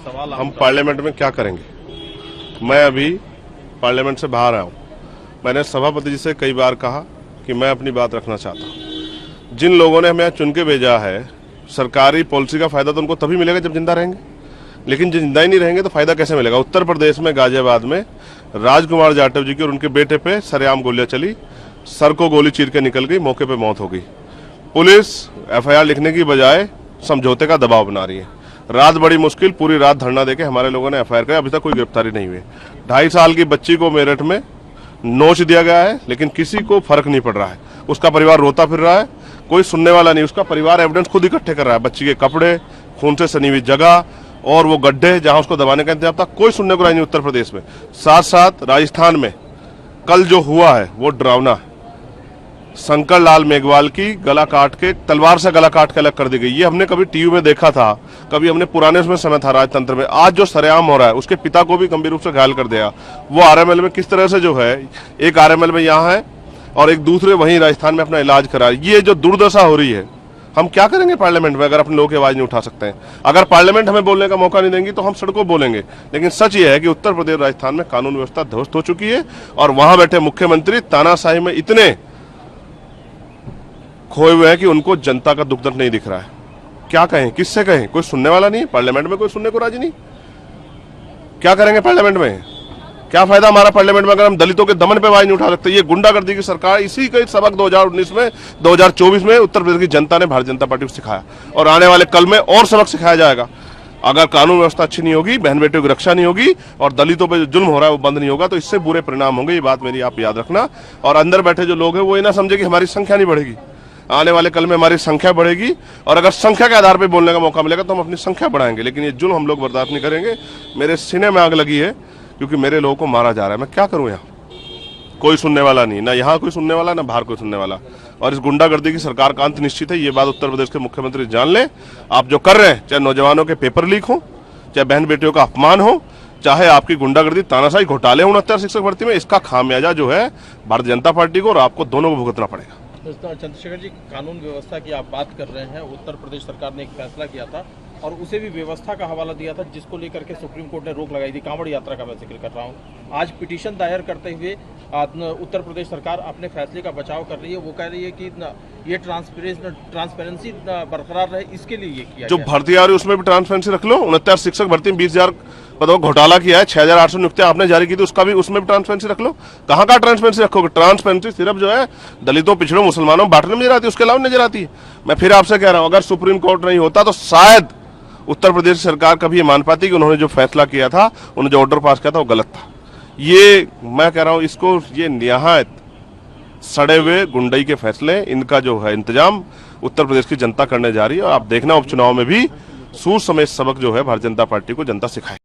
सवाल हम पार्लियामेंट में क्या करेंगे? मैं अभी पार्लियामेंट से बाहर आया हूँ। मैंने सभापति जी से कई बार कहा कि मैं अपनी बात रखना चाहता हूँ। जिन लोगों ने हमें यहाँ चुन के भेजा है, सरकारी पॉलिसी का फायदा तो उनको तभी मिलेगा जब जिंदा रहेंगे, लेकिन जो जिंदा ही नहीं रहेंगे तो फायदा कैसे मिलेगा? उत्तर प्रदेश में गाजियाबाद में राजकुमार जाटव जी की और उनके बेटे पे सरेआम गोलियां चली, सर को गोली चीर के निकल गई, मौके पे मौत हो गई। पुलिस एफआईआर लिखने की बजाय समझौते का दबाव बना रही है। रात बड़ी मुश्किल, पूरी रात धरना देके हमारे लोगों ने एफआईआर किया, अभी तक कोई गिरफ्तारी नहीं हुई। 2.5 साल की बच्ची को मेरठ में नोच दिया गया है, लेकिन किसी को फर्क नहीं पड़ रहा है। उसका परिवार रोता फिर रहा है, कोई सुनने वाला नहीं। उसका परिवार एविडेंस खुद इकट्ठे कर रहा है, बच्ची के कपड़े, खून से सनी हुई जगह और वो गड्ढे जहां उसको दबाने का इंतजाम था, कोई सुनने को नहीं उत्तर प्रदेश में। साथ साथ राजस्थान में कल जो हुआ है वो डरावना है। शंकर लाल मेघवाल की गला काट के, तलवार से गला काट के अलग कर दी गई। ये हमने कभी टीवी में देखा था, कभी हमने पुराने उसमें समय था राजतंत्र में। आज जो सरेआम हो रहा है, उसके पिता को भी गंभीर रूप से घायल कर दिया। वो आरएमएल में किस तरह से जो है, एक आरएमएल में यहाँ है और एक दूसरे वहीं राजस्थान में अपना इलाज करा। ये जो दुर्दशा हो रही है, हम क्या करेंगे पार्लियामेंट में अगर अपने लोगों की आवाज नहीं उठा सकते हैं? अगर पार्लियामेंट हमें बोलने का मौका नहीं देंगी तो हम सड़कों बोलेंगे। लेकिन सच ये है कि उत्तर प्रदेश राजस्थान में कानून व्यवस्था ध्वस्त हो चुकी है और वहां बैठे मुख्यमंत्री तानाशाही में इतने खोए हुए हैं कि उनको जनता का दुख दर्द नहीं दिख रहा है। क्या कहें, किससे कहें? कोई सुनने वाला नहीं है पार्लियामेंट में, कोई सुनने को राजी नहीं। क्या करेंगे पार्लियामेंट में? क्या फायदा हमारा पार्लियामेंट में अगर हम दलितों के दमन पे आवाज नहीं उठा सकते? ये गुंडागर्दी की सरकार, इसी का सबक 2019 में 2024 में उत्तर प्रदेश की जनता ने भारतीय जनता पार्टी को सिखाया और आने वाले कल में और सबक सिखाया जाएगा। अगर कानून व्यवस्था अच्छी नहीं होगी, बहन बेटियों की रक्षा नहीं होगी और दलितों पे जो जुल्म हो रहा है वो बंद नहीं होगा, तो इससे बुरे परिणाम होंगे। ये बात मेरी आप याद रखना। और अंदर बैठे जो लोग हैं वो ये ना समझे कि हमारी संख्या नहीं बढ़ेगी। आने वाले कल में हमारी संख्या बढ़ेगी और अगर संख्या के आधार पर बोलने का मौका मिलेगा तो हम अपनी संख्या बढ़ाएंगे, लेकिन ये जुल्म हम लोग बर्दाश्त नहीं करेंगे। मेरे सीने में आग लगी है क्योंकि मेरे लोगों को मारा जा रहा है। मैं क्या करूं? यहाँ कोई सुनने वाला नहीं, ना यहाँ कोई सुनने वाला, ना बाहर कोई सुनने वाला। और इस गुंडागर्दी की सरकार का अंत निश्चित है। ये बात उत्तर प्रदेश के मुख्यमंत्री जान लें। आप जो कर रहे हैं, चाहे नौजवानों के पेपर लीक हो, चाहे बहन बेटियों का अपमान हो, चाहे आपकी गुंडागर्दी, तानाशाही, घोटाले 69 शिक्षक भर्ती में, इसका खामियाजा जो है भारतीय जनता पार्टी को और आपको दोनों को भुगतना पड़ेगा। चंद्रशेखर जी, कानून व्यवस्था की आप बात कर रहे हैं। उत्तर प्रदेश सरकार ने एक फैसला किया था और उसे भी व्यवस्था का हवाला दिया था, जिसको लेकर के सुप्रीम कोर्ट ने रोक लगाई थी। कांवड़ यात्रा का मैं जिक्र कर रहा हूँ। आज पिटीशन दायर करते हुए उत्तर प्रदेश सरकार अपने फैसले का बचाव कर रही है। वो कह रही है कि ये ट्रांसपेरेंसी बरकरार रहे, इसके लिए ये किया। जो भर्ती आ रही है उसमें भी ट्रांसपेरेंसी रख लो। 69 शिक्षक भर्ती में 20,000 पदों घोटाला किया है, 6,800 नियुक्तियां आपने जारी की थी, उसका भी, उसमें भी ट्रांसपेरेंसी रख लो। कहाँ का ट्रांसपेरेंसी रखोगे? ट्रांसपेरेंसी सिर्फ जो है दलितों, पिछड़ों, मुसलमानों बांटने में नजर आती है, उसके अलावा नजर आती है। मैं फिर आपसे कह रहा हूं, अगर सुप्रीम कोर्ट नहीं होता तो शायद उत्तर प्रदेश सरकार कभी ये मान पाती कि उन्होंने जो फैसला किया था, उन्होंने जो ऑर्डर पास किया था वो गलत था। ये मैं कह रहा हूं, इसको ये निहायत सड़े हुए गुंडई के फैसले, इनका जो है इंतजाम उत्तर प्रदेश की जनता करने जा रही है। और आप देखना उपचुनाव में भी सूर समेत सबक जो है भारतीय जनता पार्टी को जनता सिखाए।